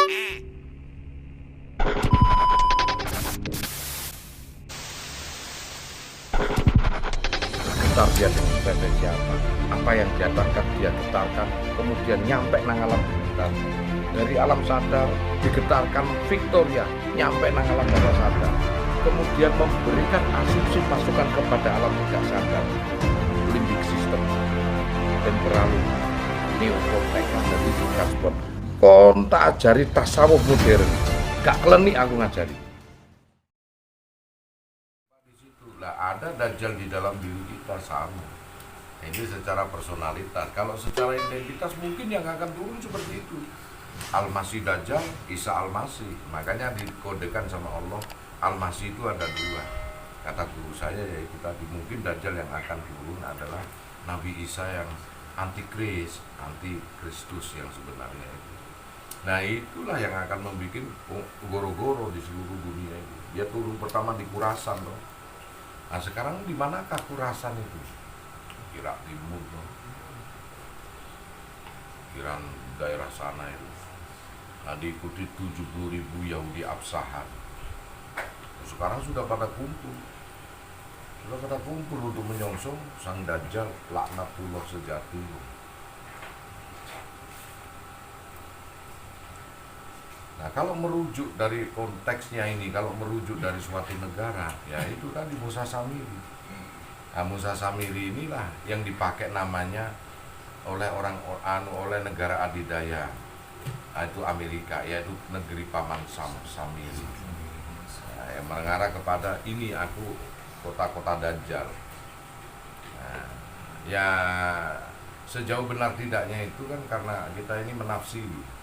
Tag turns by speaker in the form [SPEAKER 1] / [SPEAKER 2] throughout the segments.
[SPEAKER 1] Getar dia dengan pretensi apa yang dia getarkan dia getarkan, kemudian nyampe nang alam getar. Dari alam sadar digetarkan Victoria nyampe nang alam bawah sadar, kemudian memberikan asumsi masukan kepada alam tidak sadar, limbic system, temporal, neokortex, dari transport. Kon tak ajari tasawuf modern, gak klenik aku ngajari. Di situ lah ada dajjal di dalam diri kita sama. Ini secara personalitas. Kalau secara identitas mungkin yang akan turun seperti itu. Al-Masih Dajjal, Isa Al-Masih. Makanya dikodekan sama Allah, Al-Masih itu ada dua. Kata guru saya yaitu tadi, mungkin Dajjal yang akan turun adalah Nabi Isa yang antikris, antikristus yang sebenarnya itu. Nah itulah yang akan membuat goro-goro di seluruh dunia itu. Dia turun pertama di Khurasan loh. Nah sekarang di manakah Khurasan itu? Irak Timur loh. Iran daerah sana itu. Nah, diikuti 70.000 Yahudi Absahan. Sekarang sudah pada kumpul untuk menyongsong sang Dajjal laknatullah sejati. Nah kalau merujuk dari konteksnya ini, kalau merujuk dari suatu negara, ya itu tadi Musa Samiri. Nah, Musa Samiri inilah yang dipakai namanya oleh oleh negara adidaya. Nah, itu Amerika, yaitu negeri Paman Sam, Samiri. Nah, yang mengarah kepada ini aku kota-kota Dajjal. Nah, ya sejauh benar tidaknya itu kan karena kita ini menafsiri.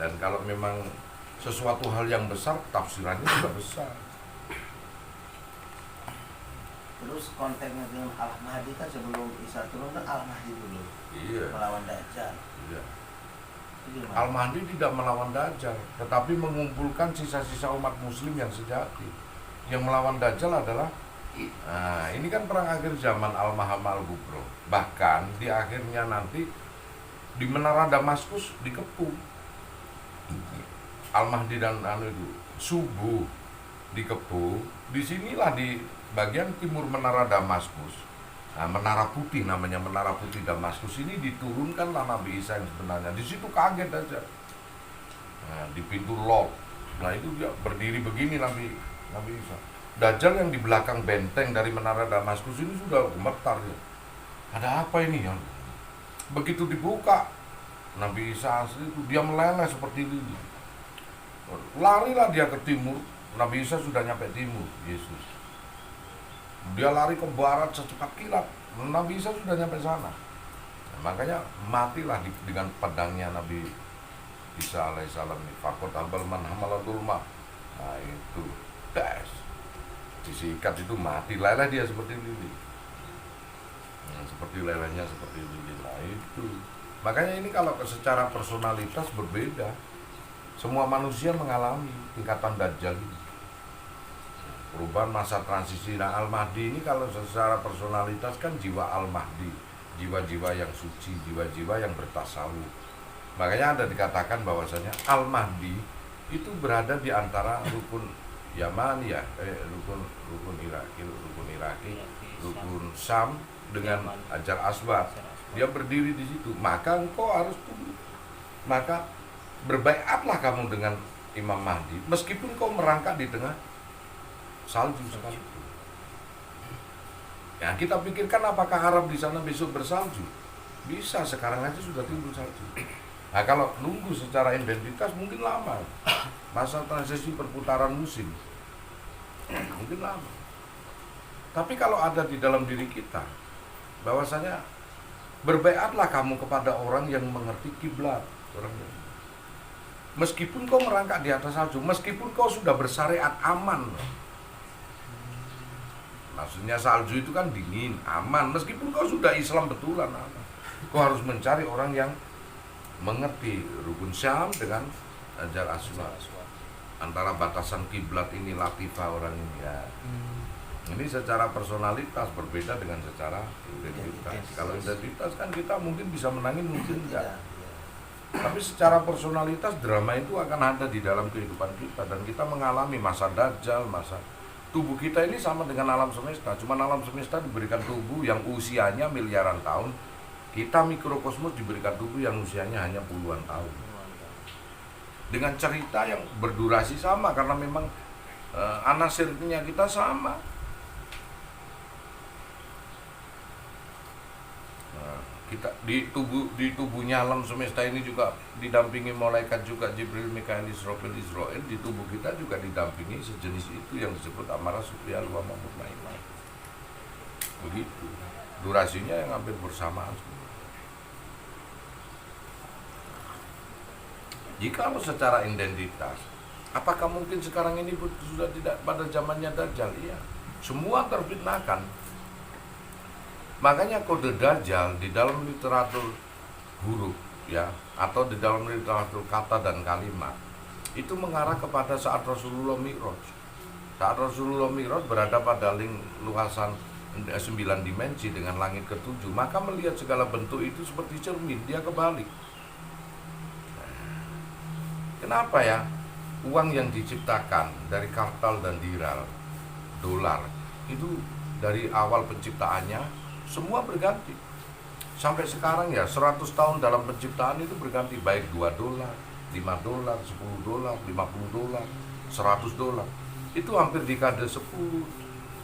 [SPEAKER 1] Dan kalau memang sesuatu hal yang besar, tafsirannya juga besar.
[SPEAKER 2] Terus konteksnya dengan Al-Mahdi kan sebelum Isa turun kan Al-Mahdi dulu.
[SPEAKER 1] Iya.
[SPEAKER 2] Melawan Dajjal.
[SPEAKER 1] Iya. Al-Mahdi tidak melawan Dajjal, tetapi mengumpulkan sisa-sisa umat muslim yang sejati. Yang melawan Dajjal adalah ini kan perang akhir zaman Al-Mahama Al-Gubro. Bahkan di akhirnya nanti di Menara Damaskus dikepung. Al-Mahdi dan itu subuh dikepung. Disinilah di bagian timur Menara Damaskus. Nah, Menara Putih namanya, Menara Putih Damaskus ini diturunkanlah Nabi Isa yang sebenarnya. Di situ kaget aja. Nah, di pintu Lot. Nah, itu dia berdiri begini Nabi Isa. Dajjal yang di belakang benteng dari Menara Damaskus ini sudah gemetar ya. Ada apa ini ya? Begitu dibuka, Nabi Isa asli itu dia meleleh seperti ini. Larilah dia ke timur. Nabi Isa sudah nyampe timur, Yesus. Dia lari ke barat secepat kilat. Nabi Isa sudah nyampe sana. Nah, makanya matilah dengan pedangnya Nabi Isa alaihissalam. Fakot abal man hamaladul ma. Nah itu das. Disikat itu mati. Leleh dia seperti lili. Nah, seperti lelehnya seperti lili. Nah itu. Makanya ini kalau secara personalitas berbeda. Semua manusia mengalami tingkatan Dajjal ini. Perubahan masa transisi. Nah Al-Mahdi ini kalau secara personalitas kan jiwa Al-Mahdi, jiwa-jiwa yang suci, jiwa-jiwa yang bertasawuf. Makanya ada dikatakan bahwasanya Al-Mahdi itu berada di antara rukun Yaman ya, rukun Iraki, rukun Syam dengan Hajar Aswad. Dia berdiri di situ. Maka engkau harus tunduk. Maka berbaiatlah kamu dengan Imam Mahdi, meskipun kau merangkak di tengah salju sekalipun. Ya kita pikirkan apakah Arab di sana besok bersalju? Bisa, sekarang aja sudah timbul salju. Nah kalau nunggu secara identitas mungkin lama. Masa transisi perputaran musim mungkin lama. Tapi kalau ada di dalam diri kita, bahwasanya berbaiatlah kamu kepada orang yang mengerti kiblat, meskipun kau merangkak di atas salju, meskipun kau sudah bersyariat aman. Maksudnya salju itu kan dingin, aman. Meskipun kau sudah Islam betulan, aman. Kau harus mencari orang yang mengerti rukun Syam dengan Hajar Aswad. Antara batasan kiblat ini latifah orang ini ya. Ini secara personalitas berbeda dengan secara identitas. Kalau identitas kan kita mungkin bisa menangin, mungkin enggak. Tapi secara personalitas drama itu akan ada di dalam kehidupan kita, dan kita mengalami masa dajjal, masa tubuh kita ini sama dengan alam semesta. Cuma alam semesta diberikan tubuh yang usianya miliaran tahun, kita mikrokosmos diberikan tubuh yang usianya hanya puluhan tahun. Dengan cerita yang berdurasi sama karena memang anasirnya kita sama. Kita di tubuhnya alam semesta ini juga didampingi malaikat juga, Jibril, Mikail, Israfil, Israel. Di tubuh kita juga didampingi sejenis itu yang disebut amarah, sufiyah, luamah, mutmainah. Begitu. Durasinya yang hampir bersamaan. Jikalau secara identitas, apakah mungkin sekarang ini sudah tidak pada zamannya Dajjal? Iya. Semua terfitnahkan. Makanya kode Dajjal di dalam literatur huruf ya, atau di dalam literatur kata dan kalimat itu mengarah kepada saat Rasulullah Mi'raj. Saat Rasulullah Mi'raj berada pada luasan 9 dimensi dengan langit ke-7, maka melihat segala bentuk itu seperti cermin, dia kebalik. Kenapa ya? Uang yang diciptakan dari kartal dan diral, dolar, itu dari awal penciptaannya semua berganti. Sampai sekarang ya 100 tahun dalam penciptaan itu berganti, baik 2 dolar, 5 dolar, 10 dolar, 50 dolar, 100 dolar. Itu hampir dekade 1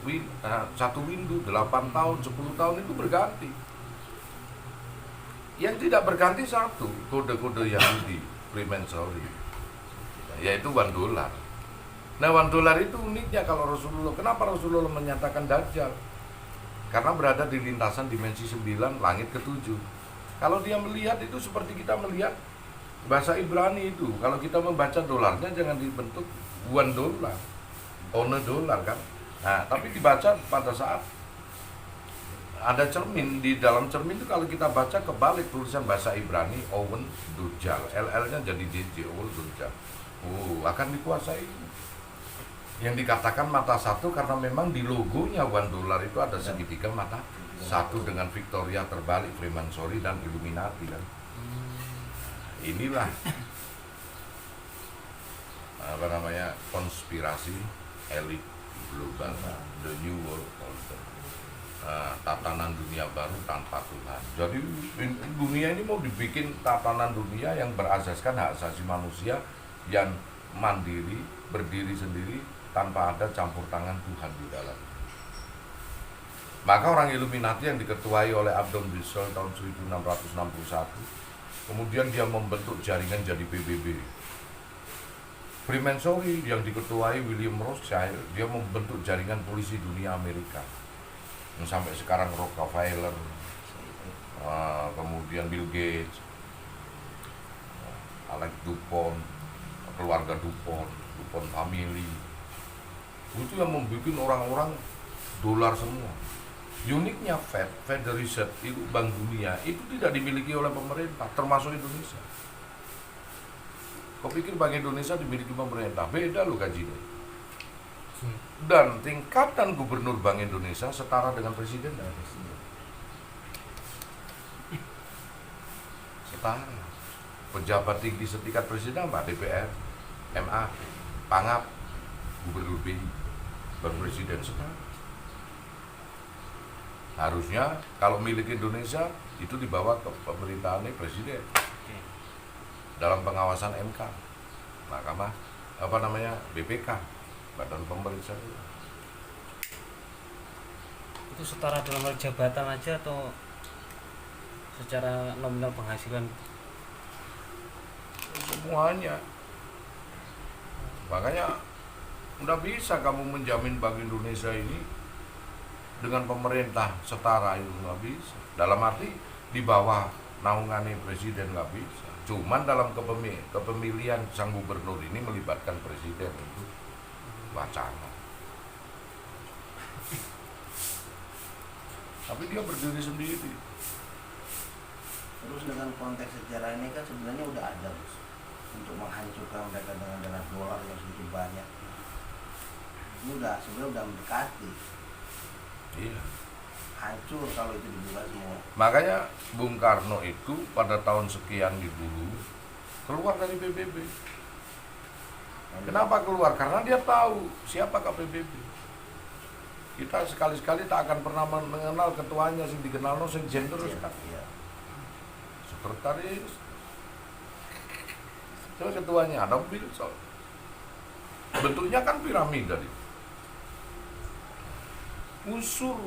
[SPEAKER 1] window 8 tahun, 10 tahun itu berganti. Yang tidak berganti satu, kode-kode Yahudi, Freemasonry, yaitu $1. Nah, $1 itu uniknya kalau Rasulullah. Kenapa Rasulullah menyatakan Dajjal? Karena berada di lintasan dimensi 9, langit ke-7. Kalau dia melihat itu seperti kita melihat bahasa Ibrani itu. Kalau kita membaca dolarnya jangan dibentuk $1, $1 kan. Nah, tapi dibaca pada saat ada cermin. Di dalam cermin itu kalau kita baca kebalik tulisan bahasa Ibrani Owen Dujjal, LL-nya jadi DJ, Owen Dujjal. Akan dikuasai. Yang dikatakan mata satu karena memang di logonya $1 itu ada segitiga mata satu dengan Victoria terbalik, Freemasonry dan Illuminati kan. Inilah konspirasi elit global, the new world order, tatanan dunia baru tanpa Tuhan. Jadi dunia ini mau dibikin tatanan dunia yang berasaskan hak asasi manusia, yang mandiri, berdiri sendiri, tanpa ada campur tangan Tuhan di dalam. Maka orang Illuminati yang diketuai oleh Abdon Bissell tahun 1661, kemudian dia membentuk jaringan jadi PBB. Freemasonry yang diketuai William Rothschild, dia membentuk jaringan polisi dunia Amerika. Sampai sekarang Rockefeller, kemudian Bill Gates, Alex DuPont, keluarga DuPont family, itu yang membuat orang-orang dolar semua. Uniknya Federal Reserve itu Bank Dunia itu tidak dimiliki oleh pemerintah, termasuk Indonesia. Kau pikir Bank Indonesia dimiliki pemerintah? Beda loh gajinya. Dan tingkatan gubernur Bank Indonesia setara dengan presiden dan presiden. Setara. Pejabat tinggi setingkat presiden apa? DPR, MA, Pangap, gubernur BI, baru presiden sekarang. Harusnya kalau milik Indonesia itu dibawa ke pemerintahan presiden dalam pengawasan MK, Mahkamah BPK, Badan Pemeriksa.
[SPEAKER 3] Itu setara dalam hal jabatan aja atau secara nominal penghasilan?
[SPEAKER 1] Semuanya. Makanya nggak bisa kamu menjamin Bank Indonesia ini dengan pemerintah setara, itu nggak bisa. Dalam arti di bawah naungannya presiden nggak bisa. Cuman dalam kepemilian sang gubernur ini melibatkan presiden, itu wacana. Tapi dia berdiri sendiri.
[SPEAKER 2] Terus dengan konteks sejarah ini kan sebenarnya udah ada untuk menghancurkan mereka dengan dolar yang segitu banyak. Ini sebenarnya udah mendekati.
[SPEAKER 1] Iya.
[SPEAKER 2] hancur kalau itu dibuka semua.
[SPEAKER 1] Makanya Bung Karno itu pada tahun sekian dulu keluar dari PBB. Kenapa keluar? Karena dia tahu siapa PBB. Kita sekali-sekali tak akan pernah mengenal ketuanya, sing dikenal no sekjen terus kan.
[SPEAKER 2] Iya.
[SPEAKER 1] Sekretaris. Terus ketuanya ada Wilson. Bentuknya kan piramida dia. Unsur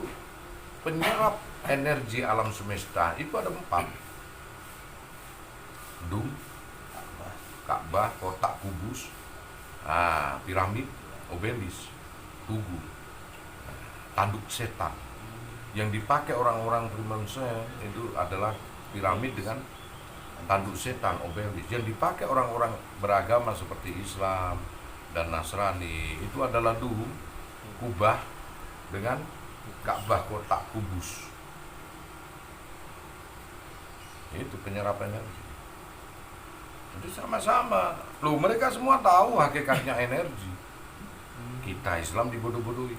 [SPEAKER 1] penyerap energi alam semesta itu ada 4. Dung,
[SPEAKER 2] Ka'bah.
[SPEAKER 1] Ka'bah, kotak kubus, piramid, obelis, tugu, tanduk setan. Yang dipakai orang-orang Freemason itu adalah piramid dengan tanduk setan, obelis. Yang dipakai orang-orang beragama seperti Islam dan Nasrani itu adalah dung, kubah dengan Ka'bah, kotak kubus. Itu penyerap energi. Jadi sama-sama. Loh, mereka semua tahu hakikatnya energi. Kita Islam dibodoh-bodohi.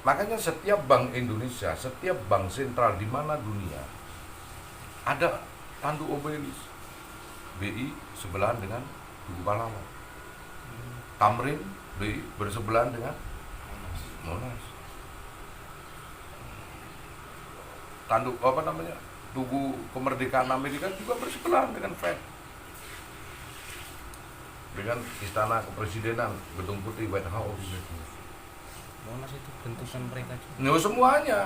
[SPEAKER 1] Makanya setiap bank Indonesia, setiap bank sentral di mana dunia ada tanduk obelis. BI sebelahan dengan Tugu Pahlawan. Tamrin BI bersebelahan dengan Monas. Tanduk Tugu kemerdekaan Amerika juga bersebelahan dengan Fed. Dengan istana kepresidenan, Gedung Putih, White House.
[SPEAKER 3] Monas itu bentukan mereka juga.
[SPEAKER 1] Nah, semuanya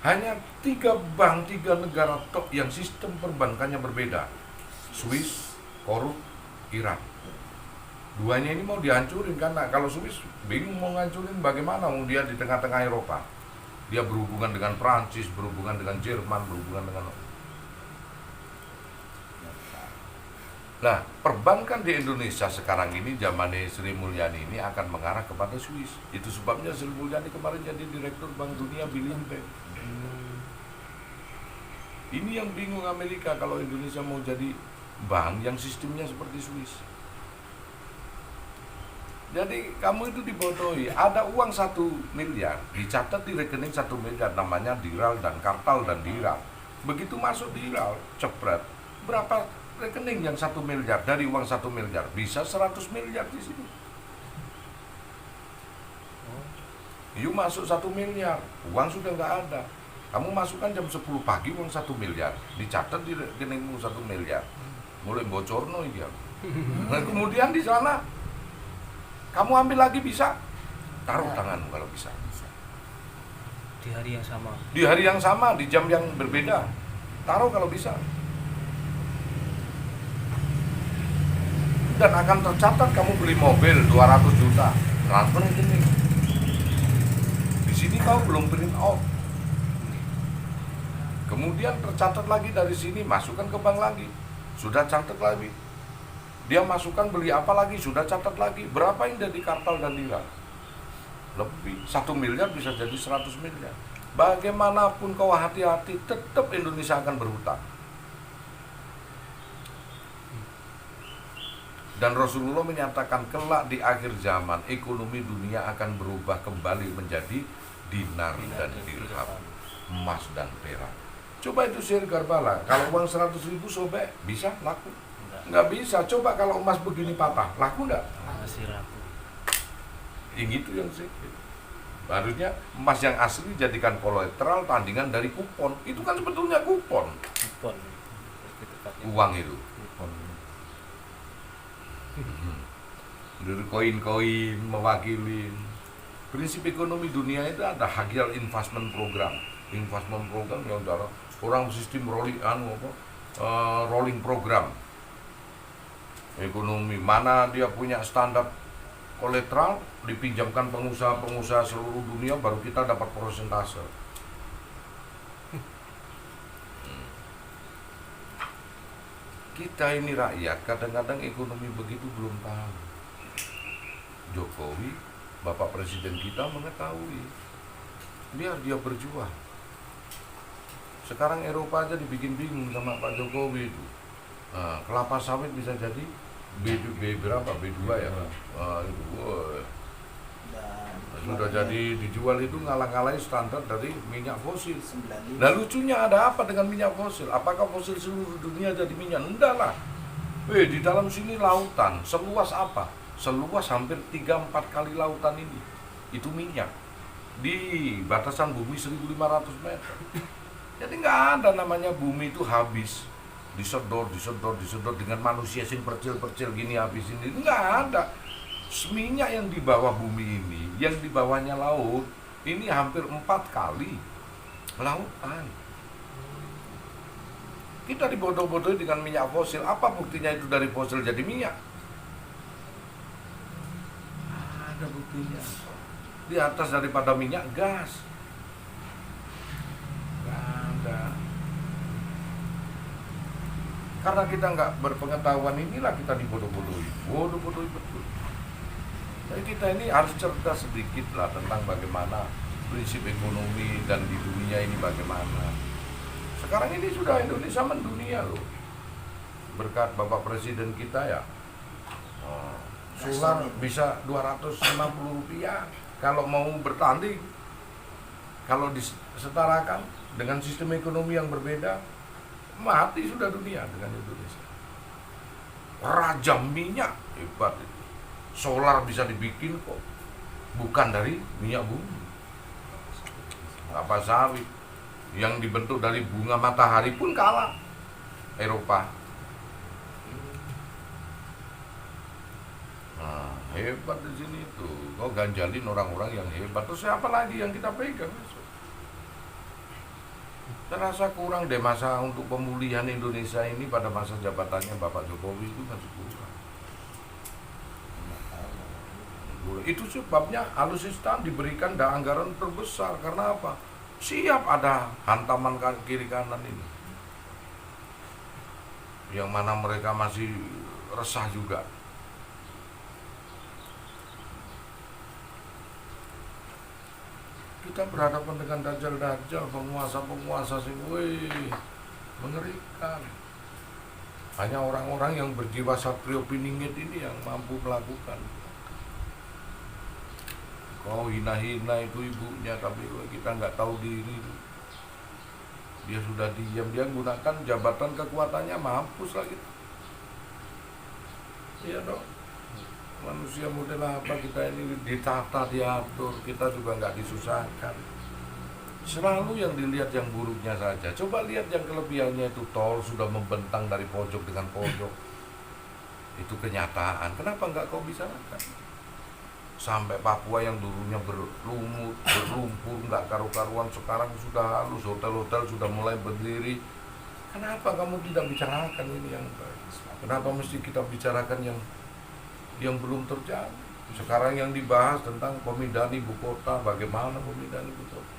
[SPEAKER 1] hanya 3 bank, 3 negara top yang sistem perbankannya berbeda. Swiss, korup, Iran. Duanya ini mau dihancurin karena kalau Swiss bingung mau ngancurin bagaimana, dia di tengah-tengah Eropa. Dia berhubungan dengan Prancis, berhubungan dengan Jerman, berhubungan dengan... Nah, perbankan di Indonesia sekarang ini, zamannya Sri Mulyani ini akan mengarah kepada Swiss. Itu sebabnya Sri Mulyani kemarin jadi Direktur Bank Dunia Billion Bank. Ini yang bingung Amerika kalau Indonesia mau jadi bank yang sistemnya seperti Swiss. Jadi kamu itu dibodohi. Ada uang 1 miliar dicatat di rekening 1 miliar, namanya Diral dan Kartal dan Diral. Begitu masuk Diral, cepret, berapa rekening yang 1 miliar? Dari uang 1 miliar bisa 100 miliar di sini. You masuk 1 miliar, uang sudah nggak ada. Kamu masukkan jam 10 pagi uang 1 miliar, dicatat di rekeningmu 1 miliar. Mulai bocor no dia. Nah, kemudian di sana kamu ambil lagi bisa, taruh tanganmu kalau bisa.
[SPEAKER 3] Di hari yang sama.
[SPEAKER 1] Di hari yang sama, di jam yang berbeda, taruh kalau bisa. Dan akan tercatat kamu beli mobil 200 juta, transfer rekening. Di sini kau belum print out. Kemudian tercatat lagi dari sini, masukkan ke bank lagi, sudah catat lagi. Dia masukkan beli apa lagi, sudah catat lagi. Berapa yang dari Kartal dan Diral? Lebih, 1 miliar bisa jadi 100 miliar. Bagaimanapun kau hati-hati, tetap Indonesia akan berhutang. Dan Rasulullah menyatakan kelak di akhir zaman ekonomi dunia akan berubah kembali menjadi dinar dan dirham, emas dan perak. Coba itu Syir Garbala, kalau uang 100.000 sobek bisa laku? Nggak bisa. Coba kalau emas begini patah, laku nggak?
[SPEAKER 3] Masih laku.
[SPEAKER 1] Yang itu yang sih. Harusnya emas yang asli jadikan kolateral tandingan dari kupon. Itu kan sebetulnya kupon.
[SPEAKER 3] Kupon.
[SPEAKER 1] Uang itu. Dari koin-koin mewakili. Prinsip ekonomi dunia itu ada Hagel Investment Program. Investment Program yang orang sistem rolling program. Ekonomi mana dia punya standar kolateral dipinjamkan pengusaha-pengusaha seluruh dunia, baru kita dapat persentase. Kita ini rakyat kadang-kadang ekonomi begitu belum tahu. Jokowi, Bapak Presiden kita mengetahui, biar dia berjuang. Sekarang Eropa aja dibikin bingung sama Pak Jokowi itu. Kelapa sawit bisa jadi B berapa? B2 ya? Itu, Sudah jadi dijual itu ngalah-ngalahin standar dari minyak fosil.
[SPEAKER 2] 95.
[SPEAKER 1] Nah lucunya ada apa dengan minyak fosil? Apakah fosil seluruh dunia jadi minyak? Enggak lah. Di dalam sini lautan, seluas apa? Seluas hampir 3-4 kali lautan ini. Itu minyak. Di batasan bumi 1.500 meter. Jadi nggak ada namanya bumi itu habis. Disedot dengan manusia sing percil-percil gini habisin ini. Nggak ada. Minyak yang di bawah bumi ini, yang di bawahnya laut, ini hampir 4 kali lautan. Kita dibodoh-bodohi dengan minyak fosil. Apa buktinya itu dari fosil jadi minyak? Ada buktinya. Di atas daripada minyak gas. Nggak ada. Karena kita nggak berpengetahuan inilah kita dibodoh-bodohi. Bodoh-bodohi betul. Jadi kita ini harus cerdas sedikit lah tentang bagaimana prinsip ekonomi dan di dunia ini bagaimana. Sekarang ini sudah Indonesia mendunia loh. Berkat Bapak Presiden kita ya. Solar bisa 250 rupiah kalau mau bertanding. Kalau disetarakan dengan sistem ekonomi yang berbeda, mati sudah dunia dengan Indonesia. Raja minyak, hebat itu. Solar bisa dibikin kok, bukan dari minyak bumi. Kelapa sawit yang dibentuk dari bunga matahari pun kalah Eropa. Nah, hebat di sini tuh. Kau ganjalin orang-orang yang hebat. Terus siapa lagi yang kita pegang? Terasa kurang deh masa untuk pemulihan Indonesia ini pada masa jabatannya Bapak Jokowi itu masih kurang. Itu sebabnya Alutsista diberikan anggaran terbesar. Karena apa? Siap ada hantaman kiri kanan ini, yang mana mereka masih resah juga. Kita berhadapan dengan dajjal-dajjal, penguasa-penguasa sing mengerikan. Hanya orang-orang yang berjiwa satrio piningit ini yang mampu melakukan. Kau hina-hina itu ibunya, tapi kita nggak tahu diri. Dia sudah diam, dia gunakan jabatan kekuatannya, mampus lagi. Iya dong. Manusia model apa kita ini ditata, diatur, kita juga nggak disusahkan. Selalu yang dilihat yang buruknya saja. Coba lihat yang kelebihannya itu, tol sudah membentang dari pojok dengan pojok. Itu kenyataan. Kenapa nggak kau bicarakan? Sampai Papua yang dulunya berlumut, berlumpur, nggak karu-karuan, sekarang sudah halus, hotel-hotel sudah mulai berdiri. Kenapa kamu tidak bicarakan ini yang baik? Kenapa mesti kita bicarakan yang belum terjadi? Sekarang yang dibahas tentang pemindahan ibu kota, bagaimana pemindahan ibu kota?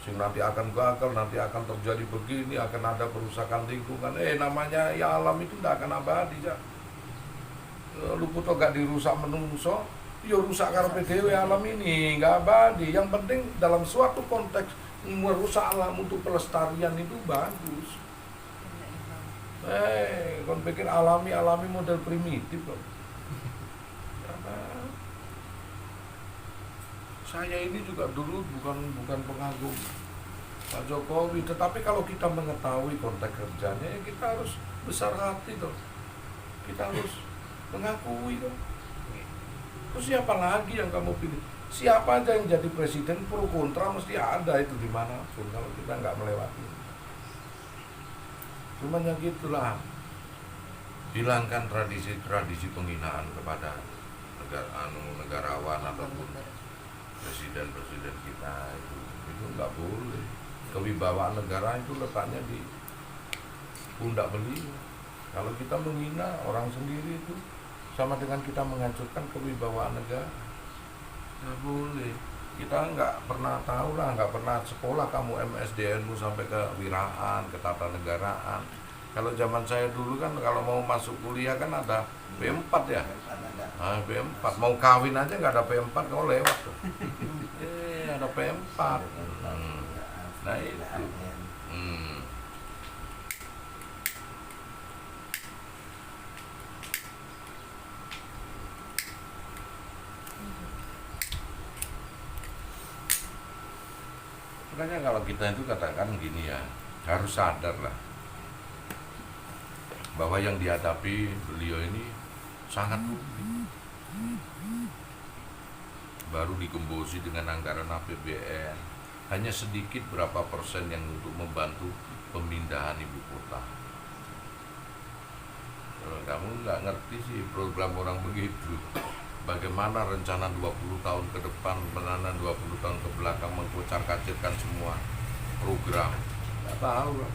[SPEAKER 1] Nanti akan gagal, nanti akan terjadi begini, akan ada perusakan lingkungan. Namanya ya alam itu tidak akan abadi ya. Lu puto gak dirusak menungso, ya rusak karepe dhewe alam ini, nggak abadi. Yang penting dalam suatu konteks merusak alam untuk pelestarian itu bagus. Kon pikir alami model primitif loh. Saya ini juga dulu bukan pengagum Pak Jokowi, tetapi kalau kita mengetahui konteks kerjanya, ya kita harus besar hati dong. Kita harus mengakui dong. Terus siapa lagi yang kamu pilih? Siapa aja yang jadi presiden, pro kontra mesti ada itu dimanapun kalau kita nggak melewati. Cuman yang gitulah. Hilangkan tradisi penghinaan kepada negarawan ataupun presiden kita itu nggak boleh. Kewibawaan negara itu letaknya di pundak beliau. Kalau kita menghina orang sendiri itu sama dengan kita menghancurkan kewibawaan negara. Nggak boleh. Kita nggak pernah tahu lah, nggak pernah sekolah kamu MSDN-mu sampai ke wiraan, ke tata negaraan. Kalau zaman saya dulu kan kalau mau masuk kuliah kan ada B4 ya. B4, mau kawin aja nggak ada P4, kau lewat tuh. Ada P4. Nah itu. Makanya kalau kita itu katakan gini ya, harus sadar lah bahwa yang dihadapi beliau ini sangat rumit. Baru digembosi dengan anggaran APBN, hanya sedikit berapa persen yang untuk membantu pemindahan ibu kota. Kamu nggak ngerti sih program orang begitu. Bagaimana rencana 20 tahun ke depan, penanganan 20 tahun ke belakang mengkocar-kacirkan semua program. Nggak tahu lah.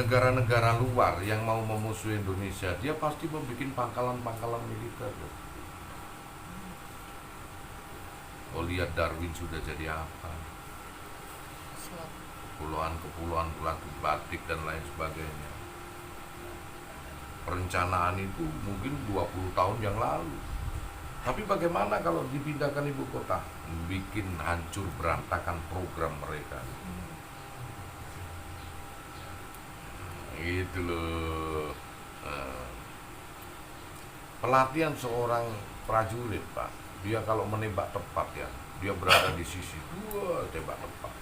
[SPEAKER 1] Negara-negara luar yang mau memusuhi Indonesia, dia pasti membuat pangkalan-pangkalan militer. Oh, lihat Darwin sudah jadi apa? Kepulauan Pulau Batik dan lain sebagainya. Perencanaan itu mungkin 20 tahun yang lalu. Tapi bagaimana kalau dipindahkan ibu kota? Bikin hancur berantakan program mereka. Gitu loh. Pelatihan seorang prajurit, Pak, dia kalau menembak tepat ya, dia berada di sisi dua, tembak tepat.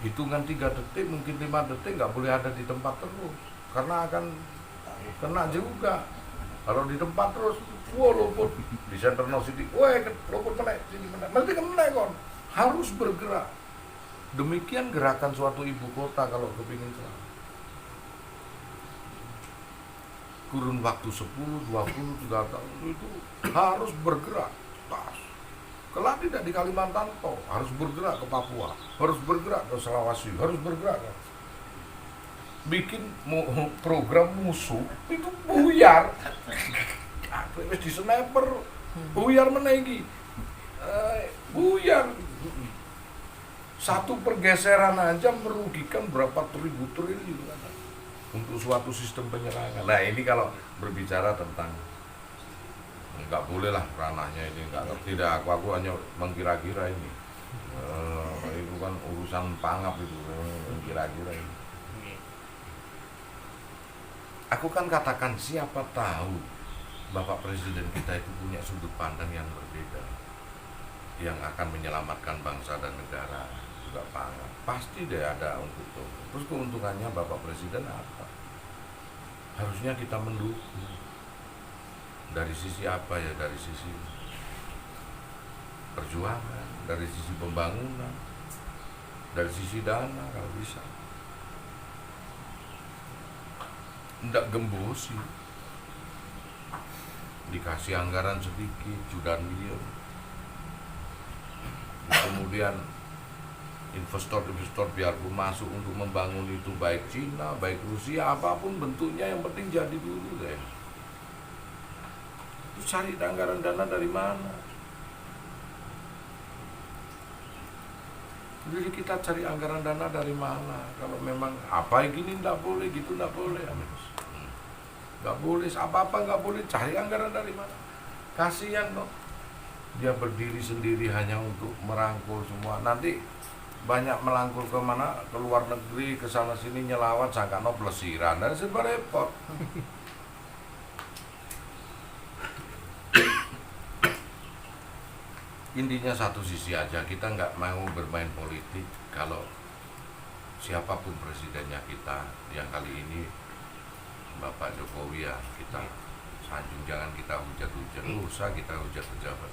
[SPEAKER 1] Hitungan 3 detik, mungkin 5 detik nggak boleh ada di tempat terus, karena akan kena juga. Kalau di tempat terus, wah luput di center no city, wah luput kena sini kena, mesti kena kon. Harus bergerak. Demikian gerakan suatu ibu kota kalau kepingin selamat. Kurun waktu 10, 20, 30 tahun itu harus bergerak. Tas. Kelak tidak di Kalimantan toh, harus bergerak ke Papua, harus bergerak ke Sulawesi, harus bergerak ke bikin program musuh itu buyar. Wis di sniper buyar menegi. Buyar. Satu pergeseran aja merugikan berapa ribu triliun untuk suatu sistem penyerangan. Nah, ini kalau berbicara tentang nggak boleh lah ranahnya ini, nggak ngerti dah, aku hanya mengkira-kira ini. Itu kan urusan pangap itu, mengkira-kira ini. Aku kan katakan siapa tahu Bapak Presiden kita itu punya sudut pandang yang berbeda, yang akan menyelamatkan bangsa dan negara juga pangap. Pasti deh ada untuk itu. Terus keuntungannya Bapak Presiden apa? Harusnya kita mendukung. Dari sisi apa ya? Dari sisi perjuangan, dari sisi pembangunan, dari sisi dana kalau bisa. Nggak gembosi. Dikasih anggaran sedikit, jutaan miliar. Kemudian investor biarpun masuk untuk membangun itu, baik Cina, baik Rusia, apapun bentuknya, yang penting jadi dulu deh. Terus cari anggaran dana dari mana? Jadi kita cari anggaran dana dari mana? Kalau memang apa gini nggak boleh, gitu nggak boleh, nggak boleh, apa-apa nggak boleh, cari anggaran dari mana? Kasihan loh, dia berdiri sendiri hanya untuk merangkul semua. Nanti banyak melangkul ke mana, ke luar negeri, ke sana sini nyelawat, sangka no pelesiran, dan serba repot. Intinya satu sisi aja, kita nggak mau bermain politik kalau siapapun presidennya kita. Yang kali ini Bapak Jokowi ya, kita sanjung, jangan kita hujat-hujat, usah kita hujat pejabat.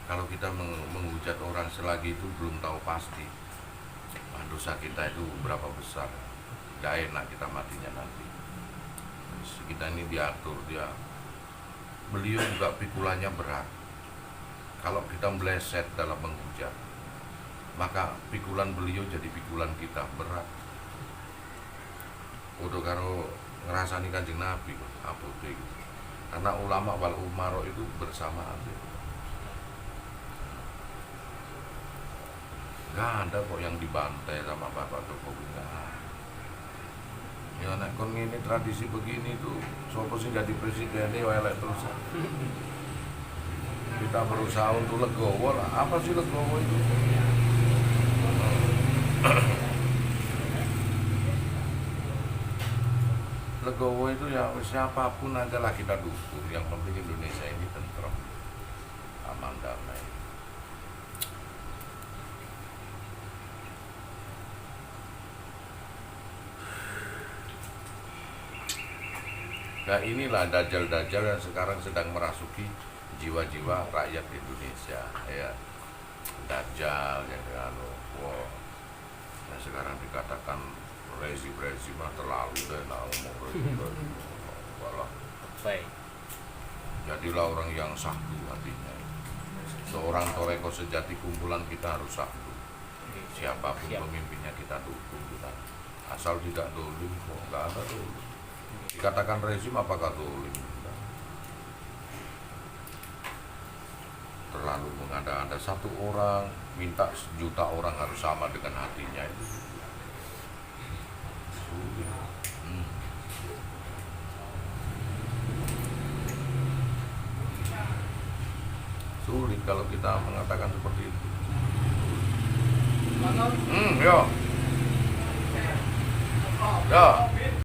[SPEAKER 1] Kalau kita menghujat orang selagi itu belum tahu pasti dosa kita itu berapa besar, gak enak kita matinya nanti. Terus kita ini diatur, beliau juga pikulannya berat. Kalau kita meleset dalam menghujat, maka pikulan beliau jadi pikulan kita berat. Udah karo ngerasani Kanjeng Nabi apa itu. Karena ulama wal umaro itu bersamaan. Gak ada kok yang dibantai sama Bapak Jokowi. Ya nek kon ini tradisi begini tuh, sopo sing jadi presiden ya elek terus. Kita berusaha untuk legowo lah. Apa sih legowo itu? Legowo itu ya siapapun aja lah kita dukung. Yang penting Indonesia ini tentrem, aman, damai. Nah inilah dajjal-dajjal yang sekarang sedang merasuki jiwa-jiwa rakyat Indonesia, ya. Dajjal yang wow. Nah, sekarang dikatakan rezim mah terlalu deh, nah ngomong rezim. Walah.
[SPEAKER 3] Baik.
[SPEAKER 1] Jadilah orang yang sahdu hatinya. Seorang toreko sejati, kumpulan kita harus sahdu. Siapapun
[SPEAKER 3] Siap.
[SPEAKER 1] pemimpinnya kita dukung, kita asal tidak dolim kok, nggak ada dolim. Dikatakan rezim apakah dolim? Terlalu mengada-ada, satu orang minta sejuta orang harus sama dengan hatinya itu sulit. Sulit kalau kita mengatakan seperti itu. Yo. Yo.